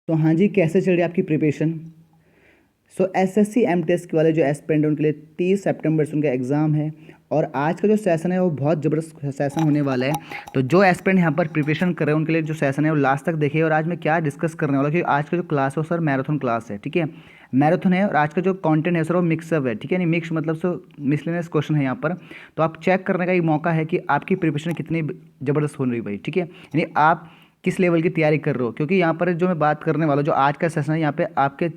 तो हाँ जी, कैसे चल रही है आपकी प्रिपरेशन। एसएससी एमटीएस के वाले जो एस्पिरेंट हैं उनके लिए 30 सितंबर से उनका एग्ज़ाम है। और आज का जो सेशन है वो बहुत ज़बरदस्त सेशन होने वाला है। तो जो एस्पिरेंट यहाँ पर प्रिपरेशन कर रहे हैं उनके लिए जो सेशन है वो लास्ट तक देखिए। और आज मैं क्या डिस्कस करने वाला हूँ, क्योंकि आज का जो क्लास है वो सर मैराथन क्लास है, ठीक है। मैराथन है और आज का जो कंटेंट है सर वो मिक्सअप है, ठीक है। नहीं मिक्स मतलब सो मिसलेनियस क्वेश्चन है यहाँ पर। तो आप चेक करने का एक मौका है कि आपकी प्रिपरेशन कितनी ज़बरदस्त हो रही है भाई, ठीक है। यानी आप किस लेवल की तैयारी कर रहे हो, क्योंकि यहाँ पर जो मैं बात करने वाला हूँ, जो आज का सेशन है यहाँ पे आपके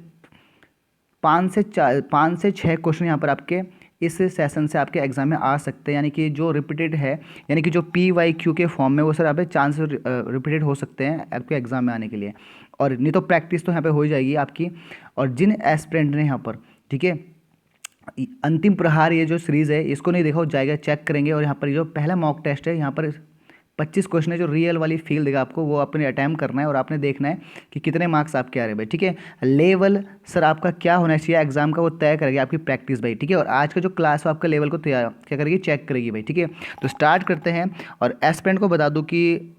5 से 6 क्वेश्चन यहाँ पर आपके इस सेशन से आपके एग्जाम में आ सकते हैं। यानी कि जो रिपीटेड है, यानी कि जो PYQ के फॉर्म में वो सर यहाँ पे चांस रिपीटेड हो सकते हैं आपके एग्जाम में आने के लिए। और नहीं तो प्रैक्टिस तो यहाँ पे हो ही जाएगी आपकी। और जिन एस्पिरेंट ने यहाँ पर, ठीक है, अंतिम प्रहार ये जो सीरीज़ है इसको नहीं देखा हो जाएगा, चेक करेंगे। और यहाँ पर जो पहला मॉक टेस्ट है यहाँ पर 25 क्वेश्चन है जो रियल वाली फील देगा आपको, वो अपने अटैम्प्ट करना है और आपने देखना है कि कितने मार्क्स आपके आ रहे हैं भाई, ठीक है। लेवल सर आपका क्या होना चाहिए एग्जाम का वो तय करेगी आपकी प्रैक्टिस भाई, ठीक है। और आज का जो क्लास है आपका लेवल को तैयार क्या करेगी, चेक करेगी भाई, ठीक है। तो स्टार्ट करते हैं। और एस्पिरेंट को बता दूं कि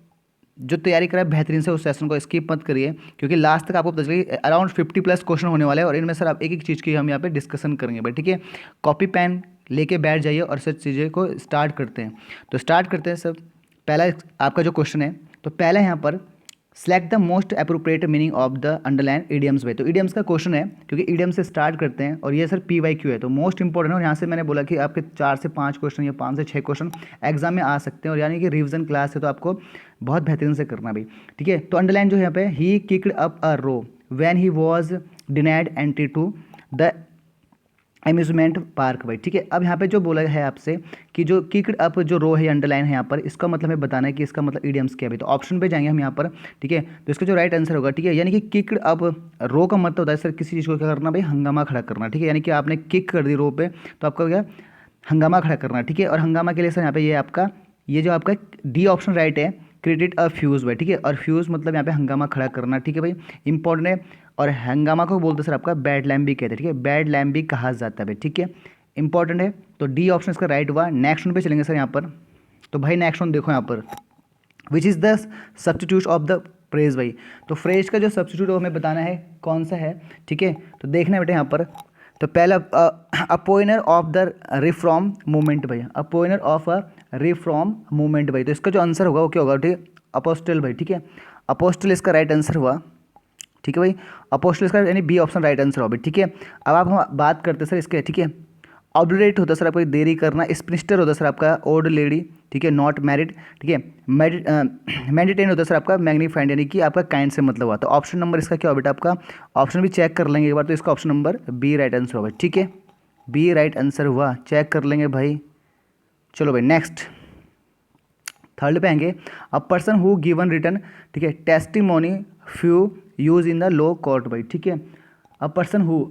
जो तैयारी करा है बेहतरीन से उस सेशन को स्किप मत करिए, क्योंकि लास्ट तक आपको पता चलेगी अराउंड 50+ क्वेश्चन होने वाले हैं। और इनमें सर आप एक एक चीज़ की हम यहाँ पे डिस्कशन करेंगे भाई, ठीक है। कॉपी पेन लेके बैठ जाइए और सर चीज़ें को स्टार्ट करते हैं। तो स्टार्ट करते हैं सर। पहला आपका जो क्वेश्चन है, तो पहला यहाँ पर select the most appropriate meaning of the underline idioms भाई। तो ईडियम्स का क्वेश्चन है, क्योंकि ईडियम से स्टार्ट करते हैं और ये सर PYQ है तो मोस्ट इंपॉर्टेंट है। और यहाँ से मैंने बोला कि आपके 4 से 5 क्वेश्चन या 5 से 6 क्वेश्चन एग्जाम में आ सकते हैं। और यानी कि रिवीजन क्लास है तो आपको बहुत बेहतरीन से करना भाई, ठीक है। तो अंडरलाइन जो है यहाँ पे, he kicked up a row when he was denied entry to the amusement park भाई, ठीक है। अब यहाँ पे जो बोला है आपसे कि जो किक्ड अप जो रो है अंडरलाइन है यहाँ पर, इसका मतलब हमें बताना है कि इसका मतलब ईडियम्स क्या है भाई। तो ऑप्शन पे जाएंगे हम यहाँ पर, ठीक है। तो इसका जो राइट आंसर होगा, ठीक है, यानी कि किक्ड अप रो का मतलब होता है सर किसी चीज़ को क्या करना भाई, हंगामा खड़ा करना, ठीक है। यानी कि आपने किक कर दी रो पे तो आपका क्या, हंगामा खड़ा करना, ठीक है। और हंगामा के लिए सर यहाँ पे ये आपका ये जो आपका D ऑप्शन राइट है, क्रिएटेड अ फ्यूज़ भाई, ठीक है। और फ्यूज़ मतलब यहाँ पे हंगामा खड़ा करना, ठीक है भाई, इंपॉर्टेंट है। और हंगामा को बोलते सर आपका बैड लैम्प भी कहते हैं, ठीक है, बैड लैम्प भी कहा जाता है भाई, ठीक है, इंपॉर्टेंट है। तो D ऑप्शन इसका राइट हुआ। नेक्स्ट वन पे चलेंगे सर यहाँ पर। तो भाई नेक्स्ट वन देखो यहाँ पर, which is the substitute of the phrase भाई। तो फ्रेज का जो सब्सटीट्यूट वो हमें बताना है कौन सा है, ठीक है। तो देखना है बेटा यहाँ पर, तो पहला अपोइनर ऑफ द रिफ्रॉम मूवमेंट भाई, अपोइनर ऑफ अ रिफ्रॉम मूवमेंट भाई। तो इसका जो आंसर होगा वो क्या होगा, ठीक है, अपोस्टल भाई, ठीक है। अपोस्टल इसका राइट आंसर हुआ, ठीक है भाई। अपोस्टल इसका यानी B ऑप्शन राइट आंसर होगा, ठीक है। अब आप हम बात करते हैं सर इसके, ठीक है। ऑब्डुरेट होता है सर आपका देरी करना, स्पिनिस्टर होता है सर आपका ओल्ड लेडी, ठीक है, नॉट मैरिड, ठीक है। मेडिटेन होता है सर आपका मैग्नीफाइंड, यानी कि आपका काइंड से मतलब हुआ। तो ऑप्शन नंबर इसका क्या होगा बेटा, आपका ऑप्शन भी चेक कर लेंगे एक बार। तो इसका option number B right answer होगा, ठीक है, B राइट आंसर हुआ, चेक कर लेंगे भाई। चलो भाई नेक्स्ट थर्ड पे आएंगे। A person who given return, ठीक है, testimony few use in the low court भाई, ठीक है। अ पर्सन हु,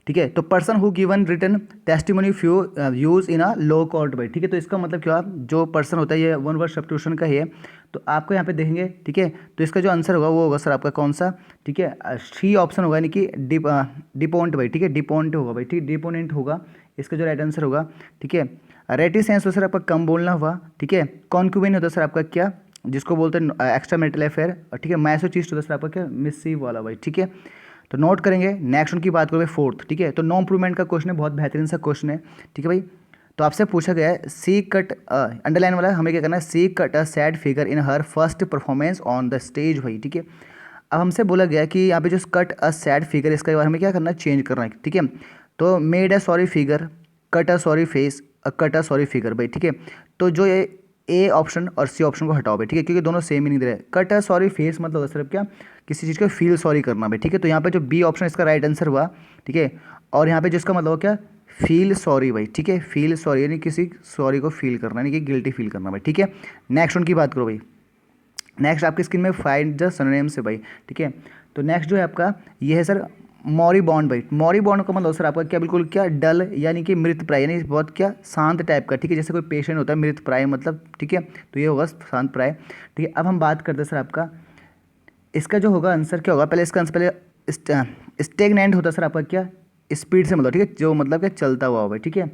ठीक है, तो person who given return testimony few use in a low court भाई, ठीक है। तो इसका मतलब क्या, जो पर्सन होता है ये वन वर्ड सब्स्टिट्यूशन का ही है। तो आपको यहाँ पे देखेंगे, ठीक है। तो इसका जो आंसर होगा वो होगा सर आपका कौन सा, ठीक है, C ऑप्शन होगा, यानी कि डिपोनेंट भाई, ठीक है, डिपोनेंट होगा भाई, ठीक है, डिपोनेंट होगा इसका जो राइट आंसर होगा, ठीक है। रेटिसेंस हो सर आपका कम बोलना हुआ, ठीक है। कॉन्क्यूबिन होता है सर आपका क्या, जिसको बोलते हैं एक्स्ट्रा मैरिटल अफेयर, ठीक है। मैसोचिस्ट होता है सर आपका क्या, मिसिव वाला भाई, ठीक है। तो नोट करेंगे। नेक्स्ट उनकी बात करोगे फोर्थ, ठीक है। तो नो इम्प्रूवमेंट का क्वेश्चन है, बहुत बेहतरीन सा क्वेश्चन है, ठीक है भाई। तो आपसे पूछा गया है सी कट अंडरलाइन वाला हमें क्या करना है, she cut a sad figure in her first performance on the stage भाई, ठीक है। अब हमसे बोला गया कि यहाँ पे जो कट अ सैड फिगर इसका बारे में क्या करना है, चेंज करना है, ठीक है। तो made a sorry figure, cut a sorry face, cut a sorry figure भाई, ठीक है। तो जो ये A ऑप्शन और C ऑप्शन को हटाओ भाई, ठीक है, क्योंकि दोनों सेम मीनिंग दे रहे हैं। कट अ सॉरी फेस मतलब होता है सिर्फ क्या, किसी चीज़ को फील सॉरी करना भाई, ठीक है। तो यहाँ पे जो B ऑप्शन इसका राइट आंसर हुआ, ठीक है। और यहाँ पे जिसका मतलब हो क्या, फील सॉरी भाई, ठीक है, फील सॉरी यानी किसी सॉरी को फील करना, यानी कि गिल्टी फील करना भाई, ठीक है। नेक्स्ट उनकी बात करो भाई। नेक्स्ट आपकी स्क्रीन में फाइंड द सिनोनिम्स है भाई, ठीक है। तो नेक्स्ट जो है आपका ये है सर मॉरीबॉन्ड भाई। मॉरीबॉन्ड का मतलब सर आपका क्या, बिल्कुल क्या डल, यानी कि मृत प्राय, यानी बहुत क्या शांत टाइप का, ठीक है। जैसे कोई पेशेंट होता है मृत प्राय मतलब, ठीक है, तो ये होगा शांत प्राय, ठीक है। अब हम बात करते हैं सर आपका इसका जो होगा आंसर क्या होगा, पहले इसका आंसर पहले स्टेगनेंट होता है सर आपका क्या, स्पीड से मतलब, ठीक है, जो मतलब क्या चलता हुआ होगा, ठीक है।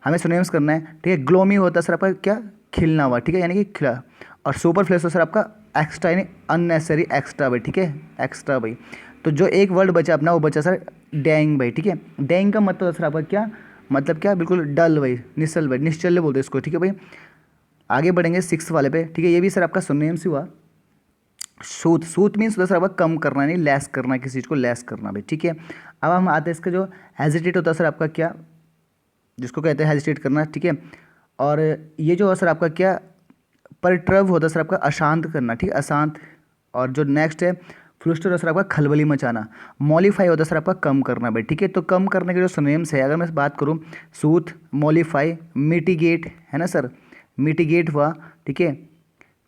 हमें सिनोनिम्स करना है, ठीक है। ग्लोमी होता है सर आपका क्या, खिलना हुआ, ठीक है, यानी कि खिला। और सुपर फ्लैश होता है सर आपका एक्स्ट्रा यानी अननेसेसरी एक्स्ट्रा भाई, ठीक है, एक्स्ट्रा भाई। तो जो एक वर्ड बचा अपना वो बचा सर डैंग भाई, ठीक है। डैंग का मतलब सर आपका क्या मतलब, क्या बिल्कुल डल भाई, निश्चल भाई, निश्चल्य बोलते हैं इसको, ठीक है भाई। आगे बढ़ेंगे 6 वाले पे, ठीक है। ये भी सर आपका सुनने से हुआ। सूत, सूत मीन्स सर आपका कम करना, नहीं लेस करना, किसी चीज़ को लेस करना भाई, ठीक है। अब हम आते हैं इसका जो हेजिटेट होता है सर आपका क्या, जिसको कहते हैं हेजिटेट करना, ठीक है। और ये जो है सर आपका क्या परट्रव होता है सर आपका अशांत करना, ठीक है, अशांत। और जो नेक्स्ट है फ्लुस्टर सर आपका खलबली मचाना। मॉलिफाई होता है सर आपका कम करना भाई, ठीक है। तो कम करने के जो सिनोनिम्स है, अगर मैं बात करूँ, सूथ, मॉलिफाई, मिटिगेट है ना सर, मिटिगेट हुआ, ठीक है,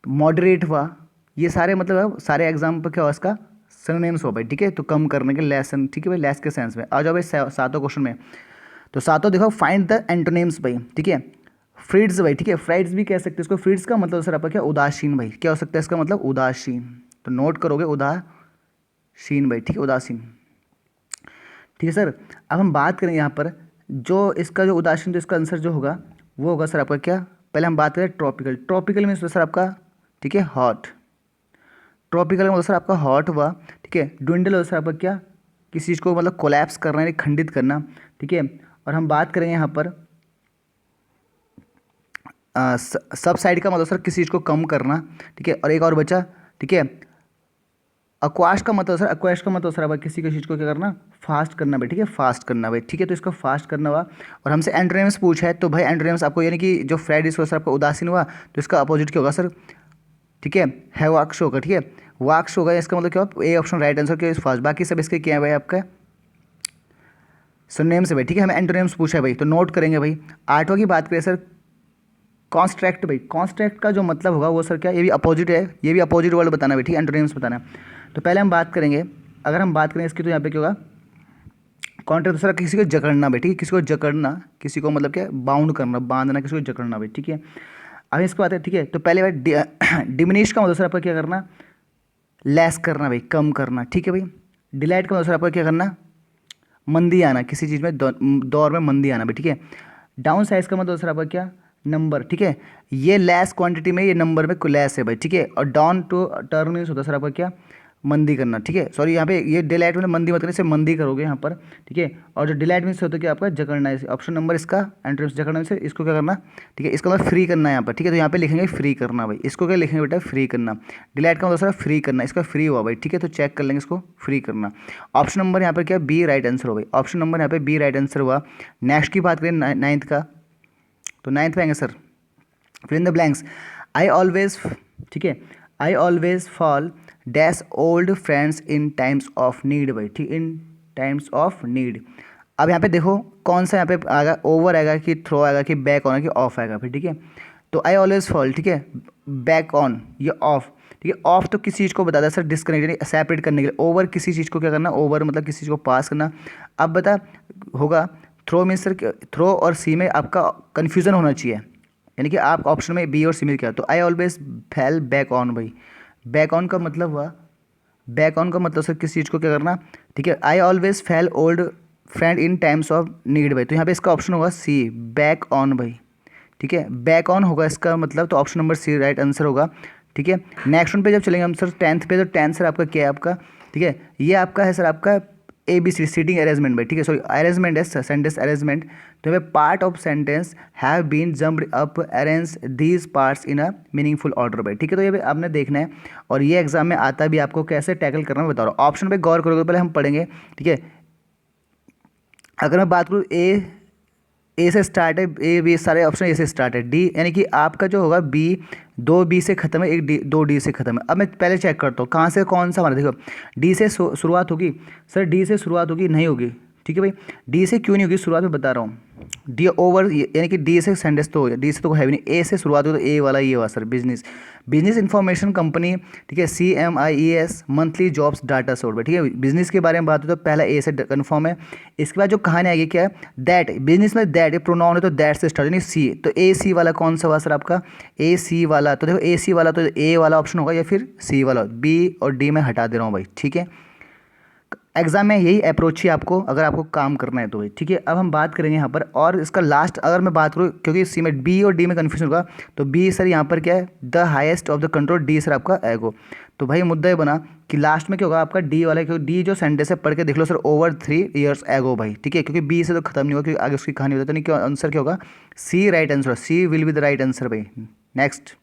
मॉडरेट हुआ, ये सारे मतलब सारे एग्जाम पर क्या हुआ इसका सिनोनिम्स हो भाई, ठीक है। तो कम करने के लेसन, ठीक है भाई, लेस के सेंस में। आ जाओ भाई सातों क्वेश्चन में। तो सातों देखो, फाइंड द एंटोनिम्स भाई, ठीक है। फ्रीड्स भाई, ठीक है, फ्राइड्स भी कह सकते हैं इसको। फ्रीड्स का मतलब सर आपका क्या उदासीन भाई, क्या हो सकता है इसका मतलब उदासीन। तो नोट करोगे उदासीन भाई, ठीक है, उदासीन, ठीक है सर। अब हम बात करें यहाँ पर जो इसका जो उदासीन, तो इसका आंसर जो होगा वो होगा सर आपका क्या, पहले हम बात करें ट्रॉपिकल। ट्रॉपिकल मीन्स सर आपका, ठीक है, हॉट। ट्रॉपिकल मतलब सर आपका हॉट हुआ, ठीक है। ड्विंडल होता सर आपका क्या, किसी चीज़ को मतलब कोलैप्स करना यानी खंडित करना, ठीक है। और हम बात करेंगे यहाँ पर सब साइड का मतलब सर किसी चीज़ को कम करना, ठीक है। और एक और बचा, ठीक है, अक्वाश का मतलब सर, अक्वाश का मतलब सर अब किसी चीज़ को क्या करना, फास्ट करना भाई, ठीक है, फास्ट करना भाई, ठीक है। तो इसका फास्ट करना हुआ। और हमसे एंटोनिम्स पूछा है, तो भाई एंटोनिम्स आपको यानी कि जो फ्राइड सर आपका उदासीन हुआ, तो इसका अपोजिट क्या होगा सर, ठीक है वाक्श होगा, ठीक है, वाक्श होगा। इसका मतलब क्या होगा, ए ऑप्शन राइट आंसर क्या फास्ट। बाकी सब इसके क्या है भाई आपका सिनोनिम्स है भाई, ठीक है। हमें एंटोनिम्स पूछा है भाई, तो नोट करेंगे भाई। आठवां की बात करें सर, कॉन्स्ट्रैक्ट भाई, कॉन्स्ट्रैक्ट का जो मतलब होगा वो सर क्या, ये भी अपोजिट है, ये भी अपोजिट वर्ड बताना भाई, ठीक है, एंटोनिम्स बताना है। तो पहले हम बात करेंगे, अगर हम बात करें इसकी, तो यहाँ पे क्या होगा कॉन्ट्रैक्ट सर किसी को जकड़ना भाई, ठीक है, किसी को जकड़ना, किसी को मतलब क्या बाउंड करना, बांधना, किसी को जकड़ना भाई, ठीक है। अब इसके बाद है, ठीक है। तो पहले भाई डिमिनिश का मतलब सर आपका क्या करना, लेस करना भाई, कम करना, ठीक है भाई। डिलाइट का मतलब सर आपका क्या करना, मंदी आना, किसी चीज़ में दौर में मंदी आना भाई, ठीक है। डाउन साइज का मतलब सर आपका क्या, नंबर, ठीक है। ये लेस क्वांटिटी में, ये नंबर में लेस है भाई, ठीक है। और डाउन टू टर्न मीन्स होता है सर आपका क्या, मंदी करना, ठीक है। सॉरी यहाँ पे ये डिलाइट मतलब मंदी मत करने से मंदी करोगे यहाँ पर, ठीक है। और जो डिलाइट मीन्स होता है कि आपका जकड़ना है, ऑप्शन नंबर इसका एंट्रेंस जकड़ने से इसको क्या करना, ठीक है, इसका मतलब फ्री करना है यहाँ पर, ठीक है। तो यहाँ पे लिखेंगे फ्री करना भाई, इसको क्या लिखेंगे बेटा, फ्री करना। डिलाइट का मतलब सर फ्री करना, इसका फ्री हुआ भाई, ठीक है। तो चेक कर लेंगे इसको, फ्री करना। ऑप्शन नंबर यहाँ पर क्या, बी राइट आंसर हो भाई, ऑप्शन नंबर यहाँ पे बी राइट आंसर हुआ। नेक्स्ट की बात करें नाइन्थ का, तो नाइन्थ में आएंगे sir fill in the blanks. I always, ठीक है, I always fall dash old friends in times of need भाई, ठीक, इन टाइम्स ऑफ नीड। अब यहाँ पे देखो कौन सा यहाँ पे आएगा, ओवर आएगा कि थ्रो आएगा कि बैक ऑन कि ऑफ आएगा फिर, ठीक है। तो आई ऑलवेज फॉल, ठीक है, बैक ऑन ये ऑफ, ठीक है। ऑफ तो किसी चीज़ को बताता है सर डिस्कनेक्ट यानी सेपरेट करने के लिए। ओवर किसी चीज़ को क्या करना, ओवर मतलब किसी चीज़ को पास करना। अब बता होगा थ्रो मीन्स सर, थ्रो और सी में आपका कन्फ्यूज़न होना चाहिए, यानी कि आप ऑप्शन में बी और सी में क्या। तो I always fell back on भाई, बैक ऑन का मतलब हुआ, बैक ऑन का मतलब सर किसी चीज़ को क्या करना, ठीक है। I always fail old friend in times of need भाई, तो यहाँ पे इसका ऑप्शन होगा सी बैक ऑन भाई, ठीक है, बैक ऑन होगा इसका मतलब। तो option number C right answer होगा, ठीक है। नेक्स्ट वन पे जब चलेंगे हम सर टेंथ पे, तो टेंथ सर आपका क्या है आपका, ठीक है, ये आपका है सर आपका A B C seating arrangement भाई, ठीक है, सॉरी अरेंजमेंट है सेंटेंस अरेंजमेंट। तो यहाँ पे part of sentence have been jumped up arrange these parts in a meaningful order भाई, ठीक है। तो ये भी आपने देखना है, और ये एग्जाम में आता भी आपको कैसे टैकल करना मैं बता रहा हूँ। ऑप्शन पे गौर करोगे, पहले हम पढ़ेंगे, ठीक है। अगर मैं बात करूँ ए से स्टार्ट है, ए बी सारे ऑप्शन ए से स्टार्ट है। डी यानी कि आपका जो होगा बी, 2 बी से खत्म है, एक डी, 2 डी से खत्म है। अब मैं पहले चेक करता हूँ कहाँ से कौन सा हमारा, देखो डी से शुरुआत होगी सर, डी से शुरुआत होगी नहीं होगी, ठीक है भाई। डी से क्यों नहीं होगी शुरुआत में बता रहा हूँ, डी ओवर यानी कि डी से सेंटेंस तो हो गया, डी से तो है भी नहीं। ए से शुरुआत हो तो ए वाला ये हुआ sir business, business information company, ठीक है, CMIES monthly jobs data source, ठीक है। बिजनेस के बारे में बात हो तो पहला ए से कन्फर्म है। इसके बाद जो कहानी आएगी क्या है, दैट, बिजनेस में दैट प्रोनाउन है तो दैट से स्टार्ट यानी सी। तो ए सी वाला कौन सा हुआ सर आपका, ए सी वाला। तो देखो ए सी वाला तो ए वाला ऑप्शन होगा या फिर सी वाला, बी और डी में हटा दे रहा हूँ भाई, ठीक है। एग्जाम में यही अप्रोच ही आपको, अगर आपको काम करना है तो भाई, ठीक है। अब हम बात करेंगे यहाँ पर, और इसका लास्ट अगर मैं बात करूँ, क्योंकि सी में बी और डी में कन्फ्यूजन होगा, तो बी सर यहाँ पर क्या है, the highest of the control, D sir आपका एगो। तो भाई मुद्दा ये बना कि लास्ट में क्या होगा आपका डी वाला, क्योंकि डी जो सेंटेंस है पढ़ के देख लो सर, ओवर 3 years एगो भाई, ठीक है, क्योंकि बी से तो खत्म नहीं होगा, क्योंकि आगे उसकी कहानी होता है, तो नहीं, क्या आंसर क्या होगा, C right answer, C will be the right answer भाई। Next,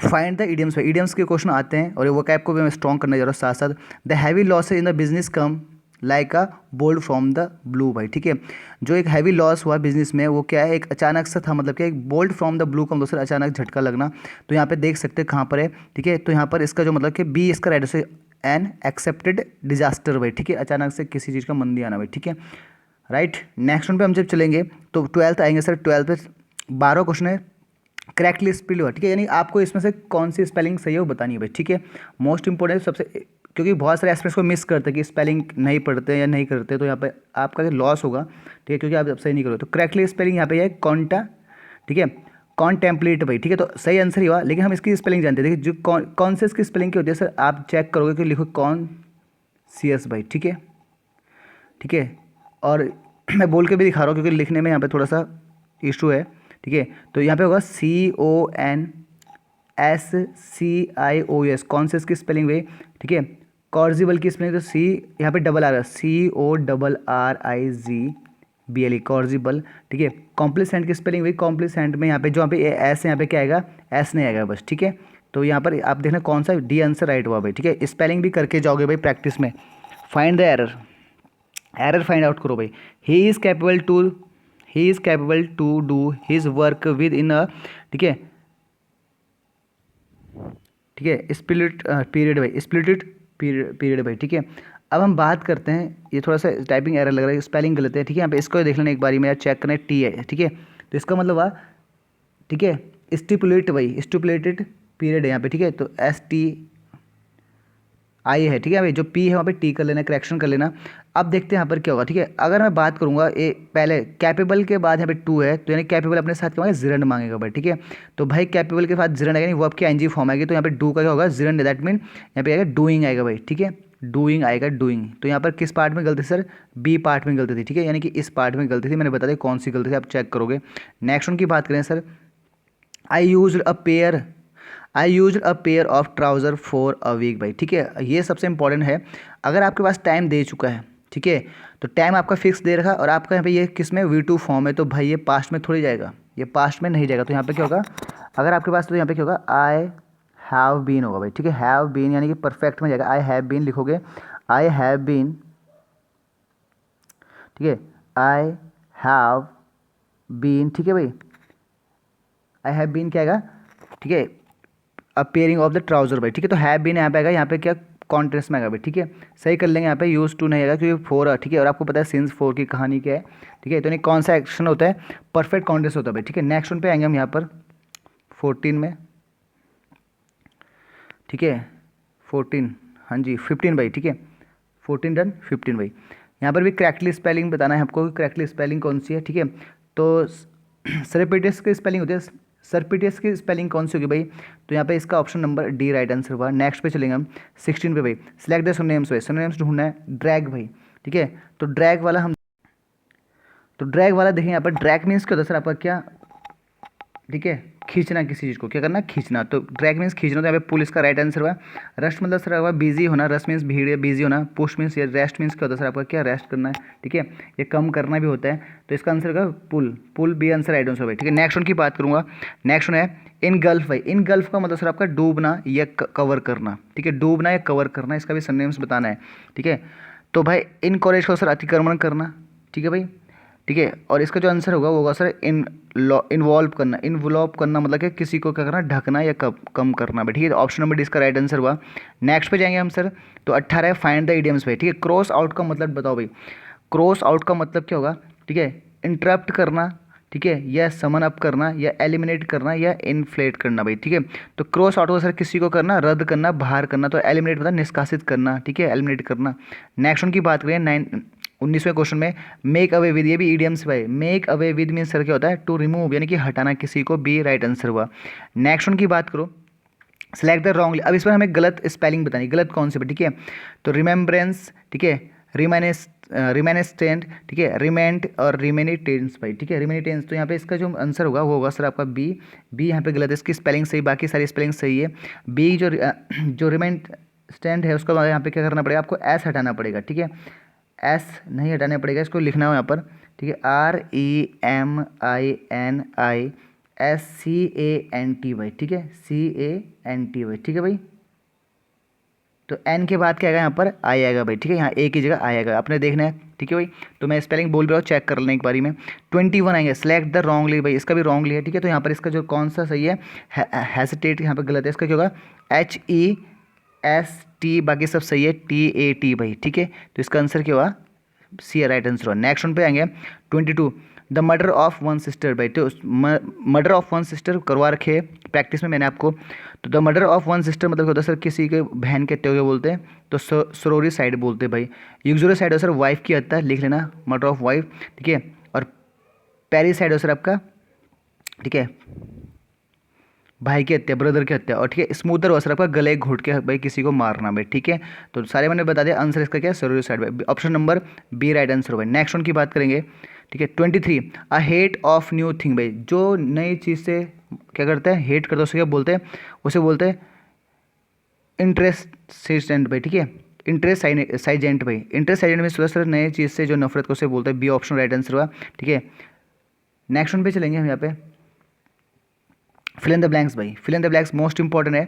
find the idioms. Idioms के क्वेश्चन आते हैं और वो कैप को भी मैं स्ट्रॉन्ग करने जा रहा हूँ साथ साथ। The heavy losses in the business come like a bolt from the blue भाई, ठीक है। जो एक हैवी लॉस हुआ बिजनेस में, वो क्या है, एक अचानक सा था, मतलब कि एक बोल्ट फ्रॉम द ब्लू का मतलब अचानक झटका लगना। तो यहाँ पे देख सकते हैं कहाँ पर है, ठीक है। तो यहाँ पर इसका जो मतलब कि बी इसका राइट से एन एक्सेप्टेड डिजास्टर भाई, ठीक है, अचानक से किसी चीज़ का मंदी आना भाई, ठीक है, राइट। नेक्स्ट वन पे हम जब चलेंगे तो 12th आएंगे सर। 12th पे 12 क्वेश्चन है, करेक्टली स्पेल हुआ, ठीक है, यानी आपको इसमें से कौन सी स्पेलिंग सही है वो बतानी है भाई, ठीक है। मोस्ट इंपॉर्टेंट सबसे, क्योंकि बहुत सारे एस्पेक्ट्स को मिस करते हैं कि स्पेलिंग नहीं पढ़ते या नहीं करते, तो यहाँ पे आपका लॉस होगा, ठीक है, क्योंकि आप सही नहीं करोगे। तो करेक्टली स्पेलिंग यहाँ पे है कॉन्टा, ठीक है, कॉन्टेम्पलेट भाई, ठीक है। तो सही आंसर ही हुआ, लेकिन हम इसकी स्पेलिंग जानते हैं, देखिए जो कौन से इसकी स्पेलिंग की होती है सर, आप चेक करोगे कि लिखो कौन सी एस भाई, ठीक है, ठीक है। और मैं बोल के भी दिखा रहा हूँ, क्योंकि लिखने में यहाँ पे थोड़ा सा इशू है, ठीक है। तो यहाँ पे होगा CONSCIOUS, कॉन्सियस की स्पेलिंग वे, ठीक है। कॉर्जिबल की स्पेलिंग, तो सी यहाँ पे डबल आर है, CORRIGBLE, कॉर्जिबल, ठीक है। कॉम्प्लिसेंट की स्पेलिंग वही, कॉम्प्लिसेंट में यहाँ पे जो यहाँ पे एस है, यहाँ पे क्या आएगा, एस नहीं आएगा बस, ठीक है। तो यहाँ पर आप देखना कौन सा डी आंसर राइट हुआ भाई, ठीक है। स्पेलिंग भी करके जाओगे भाई प्रैक्टिस में। Find the error, error find out करो भाई। He is capable to do his work within a, ठीक है, ठीक है, स्प्लिट पीरियड भाई, स्प्लिटेड पीरियड भाई, ठीक है। अब हम बात करते हैं, ये थोड़ा सा टाइपिंग एरर लग रहा है, स्पेलिंग गलत है, ठीक है। यहाँ पे इसको देख लेना एक बारी में यार, चेक करना, टी है, ठीक है। तो इसका मतलब हुआ, ठीक है, स्टिपुलेट भाई, स्टिपुलेटेड पीरियड है यहाँ पे, ठीक है। तो STI है, ठीक है भाई, जो P है वहाँ पे T कर लेना, करेक्शन कर लेना। अब देखते हैं यहाँ पर क्या होगा, ठीक है। अगर मैं बात करूँगा, ये पहले कैपेबल के बाद यहाँ पे 2 है, तो यानी कैपेबल अपने साथ क्या मांगेगा, जिरंड मांगेगा भाई, ठीक है। तो भाई कैपेबल के साथ जिरंड आएगा, नहीं, वर्ब की ING फॉर्म आएगी, तो यहाँ पे डू का क्या होगा, जिरंड, दैट मीन यहाँ पे आएगा डूइंग आएगा भाई, ठीक है, डूइंग आएगा, डूइंग। तो यहाँ पर किस पार्ट में गलती सर, बी पार्ट में गलती थी, ठीक है, यानी कि इस पार्ट में गलती थी, मैंने बता दिया कौन सी गलती थी, आप चेक करोगे। नेक्स्ट उनकी बात करें sir, I use a pair of trouser for a week भाई, ठीक है। ये सबसे इंपॉर्टेंट है, अगर आपके पास टाइम दे चुका है, ठीक है, तो टाइम आपका फिक्स दे रखा, और आपका यहाँ पे ये किस में, V2 फॉर्म है, तो भाई ये पास्ट में थोड़ी जाएगा, ये पास्ट में नहीं जाएगा। तो यहाँ पे क्या होगा, अगर आपके पास, तो यहाँ पे क्या होगा, आई हैव बीन होगा भाई, ठीक है, हैव बीन यानी कि परफेक्ट में जाएगा, आई हैव बीन लिखोगे, आई हैव बीन, ठीक है, आई हैव बीन, ठीक है भाई, आई हैव बीन क्या आएगा, ठीक है, अपेयरिंग ऑफ द ट्राउजर भाई, ठीक है। तो हैव बीन यहाँ पे आएगा, यहाँ पे क्या कॉन्टेक्स्ट में आएगा भाई, ठीक है, सही कर लेंगे। यहाँ पे यूज टू नहीं आएगा, क्योंकि 4 है, ठीक है, और आपको पता है सिंस 4 की कहानी क्या है, ठीक है। तो नहीं, कौन सा एक्शन होता है, परफेक्ट कॉन्टेक्स्ट होता है भाई, ठीक है। नेक्स्ट वन पे आएंगे हम यहाँ पर 14 में, ठीक है, 14, हाँ जी 15 भाई, ठीक है, 14 डन, 15 भाई। यहाँ पर भी करेक्टली स्पेलिंग बताना है आपको, करेक्टली स्पेलिंग कौन सी है, ठीक है। तो सरपिटियस की स्पेलिंग होती है, सरपिटियस की स्पेलिंग कौन सी होगी भाई, तो यहाँ पे इसका option number D right answer हुआ। नेक्स्ट पे चलेंगे हम 16 पे भाई, सिलेक्ट द सिनोनिम्स भाई, सिनोनिम्स ढूंढना है, ड्रैग भाई, ठीक है। तो ड्रैग वाला देखें यहाँ पर, ड्रैग मीन्स क्या होता है सर आपका, क्या, ठीक है, खींचना, किसी चीज़ को क्या करना, खींचना। तो ड्रैग मीन्स खींचना, तो यहाँ पे पुल इसका राइट आंसर हुआ। रस्ट मतलब सर हुआ बिजी होना, रस्ट मीन्स भीड़ या बिजी होना, पुश मीन्स, ये रेस्ट मीन्स क्या होता है सर आपका, क्या, रेस्ट करना है, ठीक है, ये कम करना भी होता है। तो इसका आंसर होगा पुल, पुल बी आंसर राइट आंसर भाई, ठीक है। नेक्स्ट उनकी बात करूँगा, नेक्स्ट है इन गल्फ भाई, इन गल्फ का मतलब सर आपका डूबना या कवर करना, ठीक है, डूबना या कवर करना, इसका भी सिनोनिम्स बताना है, ठीक है। तो भाई इनकरेज को सर अतिक्रमण करना, ठीक है भाई, ठीक है। और इसका जो आंसर होगा वो होगा सर इन्वॉल्व करना मतलब कि किसी को क्या करना, ढकना या कम करना भाई, ठीक है। ऑप्शन नंबर डी इसका राइट आंसर हुआ। नेक्स्ट पे जाएंगे हम सर, तो 18 है फाइंड द इडियम्स भाई, ठीक है। क्रॉस आउट का मतलब बताओ भाई, क्रॉस आउट का मतलब क्या होगा, ठीक है, इंटरप्ट करना, ठीक है, या समन अप करना, या एलिमिनेट करना, या इन्फ्लेट करना भाई, ठीक है। तो क्रॉस आउट को सर किसी को करना, रद्द करना, बाहर करना, तो एलिमिनेट मतलब निष्कासित करना, ठीक है, एलिमिनेट करना। नेक्स्ट उनकी बात करें 19वें क्वेश्चन में, मेक अवे विद, ये भी ईडियम्स भाई, make away with means sir क्या होता है, टू रिमूव यानी कि हटाना किसी को, बी राइट आंसर हुआ। नेक्स्ट उनकी बात करो सेलेक्ट द रॉन्गली, अब इस पर हमें गलत स्पेलिंग बतानी, गलत कौन सी, ठीक है। तो रिमेम्बरेंस, ठीक है, रिमेनेस्टेंट, ठीक है, रिमेंट और रिमेनिटेंस भाई, ठीक है, रिमेनिटेंस। तो यहाँ पे इसका जो आंसर होगा वो होगा सर आपका बी। बी यहाँ पे गलत है, इसकी स्पेलिंग सही, बाकी सारी स्पेलिंग सही है। बी जो जो रिमेनिटेंट है उसका यहाँ पे क्या करना पड़ेगा, आपको एस हटाना पड़ेगा, ठीक है, एस नहीं हटाना पड़ेगा, इसको लिखना हो यहाँ पर, ठीक है, REMINISCANT भाई, ठीक है, CANT भाई, ठीक है भाई। तो एन के बाद क्या आएगा यहाँ पर, आई आएगा भाई, ठीक है, यहाँ ए की जगह आएगा, आपने देखना है, ठीक है भाई। तो मैं स्पेलिंग बोल भी रहा हूँ, चेक कर लेना एक बारी में। 21 आएंगे, सेलेक्ट द रॉन्गली भाई, इसका भी रॉन्गली है, ठीक है। तो यहाँ पर इसका जो कौन सा सही है, हेसिटेट यहाँ पर गलत है, इसका क्या होगा HEST, बाकी सब सही है TAT भाई, ठीक है। तो इसका आंसर क्या हुआ, सी राइट आंसर हुआ। नेक्स्ट वन पे आएंगे 22, the murder of one sister भाई। तो मर्डर ऑफ वन सिस्टर करवा रखे प्रैक्टिस में मैंने आपको। तो the murder of one sister मतलब होता है सर किसी के बहन के हत्या बोलते हैं, तो सरोरी साइड बोलते हैं भाई। यूजुअली साइड हो सर वाइफ की हत्या, लिख लेना, मर्डर ऑफ वाइफ, ठीक है। और पैरी साइड हो सर आपका, ठीक है, भाई की हत्या, ब्रदर की हत्या। और ठीक है, स्मूदर हुआ सर आपका गले घोट के भाई किसी को मारना भाई, ठीक है। तो सारे मैंने बता दिया, आंसर इसका क्या है, सरोरी साइड भाई, option number B right answer भाई। नेक्स्ट वन की बात करेंगे, ठीक है 23, a hate of new thing भाई, जो नई चीज़ से क्या करता है, हेट करता है, उसे क्या बोलते हैं, उसे बोलते हैं इंटरेस्ट भाई, ठीक है, इंटरेस्ट साइजेंट भाई। इंटरेस्ट साइजेंट में सर नई चीज़ से जो नफरत को उसे बोलते हैं, बी ऑप्शन राइट आंसर हुआ, ठीक है। नेक्स्ट वन पे चलेंगे हम यहाँ पे, फिल इन द ब्लैंक्स भाई, fill in the blanks most important है।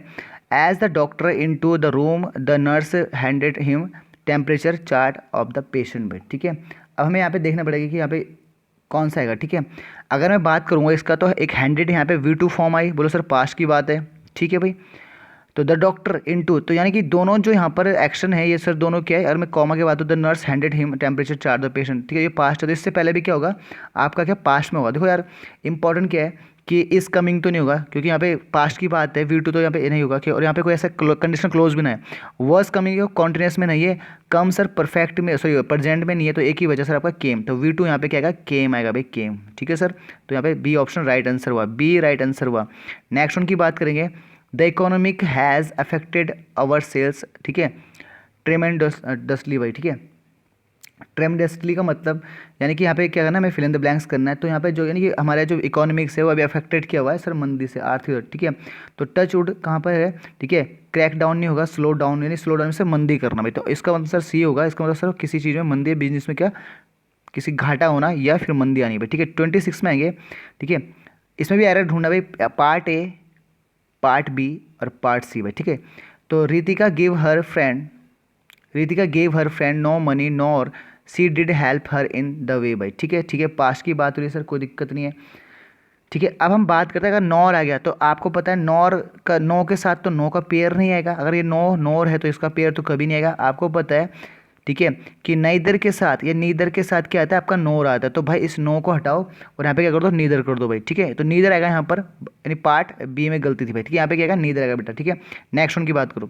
As the doctor into the room the nurse handed him temperature chart of the patient भाई, ठीक है। अब हमें यहाँ पे देखना पड़ेगा कि यहाँ पे कौन सा आएगा, ठीक है। अगर मैं बात करूँगा इसका, तो एक हैंडेड यहाँ पे V2 फॉर्म आई, बोलो सर पास्ट की बात है, ठीक है भाई। तो द डॉक्टर इनटू, तो यानी कि दोनों जो यहाँ पर एक्शन है ये सर दोनों क्या है, अगर मैं कॉमा के बाद the nurse handed him temperature chart the patient, ठीक है, ये पास्ट है। तो इससे पहले भी क्या होगा आपका, क्या पास्ट में होगा। देखो यार इंपॉर्टेंट क्या है कि इस कमिंग तो नहीं होगा, क्योंकि यहाँ पे पास्ट की बात है, V2 तो यहाँ पे नहीं होगा कि, और यहाँ पे कोई ऐसा कंडीशन क्लोज भी ना है। वर्स कमिंग कॉन्टिन्यूस में नहीं है, कम सर परफेक्ट में, सॉरी प्रेजेंट में नहीं है, तो एक ही वजह सर आपका केम। तो V2 यहाँ पे क्या आएगा, केम आएगा भाई, केम, ठीक है सर। तो यहाँ पे बी ऑप्शन राइट आंसर हुआ, बी राइट आंसर हुआ। नेक्स्ट वन की बात करेंगे, the economic has affected our sales, ठीक है, ट्रेमेंडसली भाई, ठीक है। ट्रेमेंडसली का मतलब यानी कि यहाँ पे क्या करना है, हमें फिल इन द ब्लैंक्स करना है। तो यहाँ पे जो यानी कि हमारा जो इकोनॉमिक्स है वो अभी अफेक्टेड किया हुआ है सर मंदी से, आर्थिक, ठीक है। तो टच वुड कहाँ पर है, ठीक है, क्रैक डाउन नहीं होगा, स्लो डाउन, यानी स्लो डाउन से मंदी करना भाई। तो इसका मतलब सर सी होगा, इसका मतलब सर किसी चीज़ में मंदी है, बिजनेस में क्या किसी घाटा होना या फिर मंदी आनी भाई, ठीक है। 26 में आएंगे, ठीक है, इसमें भी एरर ढूंढना भाई, पार्ट ए, पार्ट बी और पार्ट सी भाई, ठीक है। तो Ritika gave her friend no money nor she did help her in the way भाई, ठीक है, ठीक है। पास्ट की बात हो रही है सर, कोई दिक्कत नहीं है, ठीक है। अब हम बात करते हैं अगर नॉर आ गया, तो आपको पता है नॉर का, नो के साथ तो नो का पेयर नहीं आएगा, अगर ये नो नोर है तो इसका पेयर तो कभी नहीं आएगा, आपको पता है, ठीक है, कि नाइदर के साथ या नीदर के साथ क्या आता है, आपका नोर आता है। तो भाई इस नो को हटाओ और यहाँ पे क्या कर दो, नीदर कर दो भाई, ठीक है। तो नीदर आएगा यहाँ पर, यानी पार्ट बी में गलती थी भाई, ठीक है, यहाँ पे क्या आएगा, नीदर आएगा बेटा, ठीक है। नेक्स्ट वन की बात करो,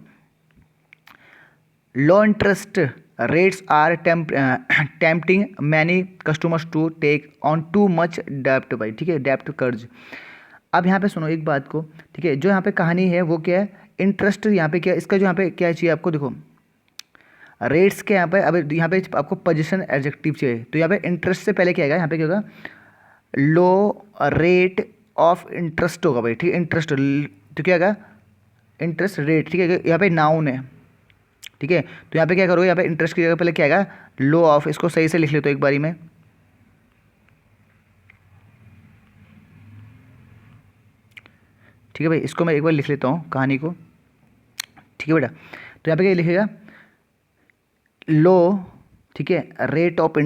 low interest rates are tempting many customers to take on too much डेप्ट भाई, ठीक है, डेप्ट कर्ज। अब यहाँ पे सुनो एक बात को, ठीक है, जो यहाँ पे कहानी है वो क्या है, इंटरेस्ट यहाँ पे क्या, इसका जो यहाँ पे क्या चाहिए आपको, देखो रेट्स के यहाँ पे, अब यहाँ पे आपको पोजीशन एडजेक्टिव चाहिए, तो यहाँ पे इंटरेस्ट से पहले क्या आएगा, यहाँ पे क्या होगा, लो रेट ऑफ इंटरेस्ट होगा भाई, ठीक है, इंटरेस्ट, तो क्या आएगा, इंटरेस्ट रेट, ठीक है, यहाँ पे नाउन है, ठीक है। तो यहाँ पे क्या करोगे, यहाँ पे इंटरेस्ट की जगह पहले क्या आएगा, लो ऑफ, इसको सही से लिख ले तो एक बारी में, ठीक है भाई, इसको मैं एक बार लिख लेता हूँ कहानी को, ठीक है बेटा। तो यहाँ पे क्या लिखेगा, लो, ठीक है, रेट ऑफ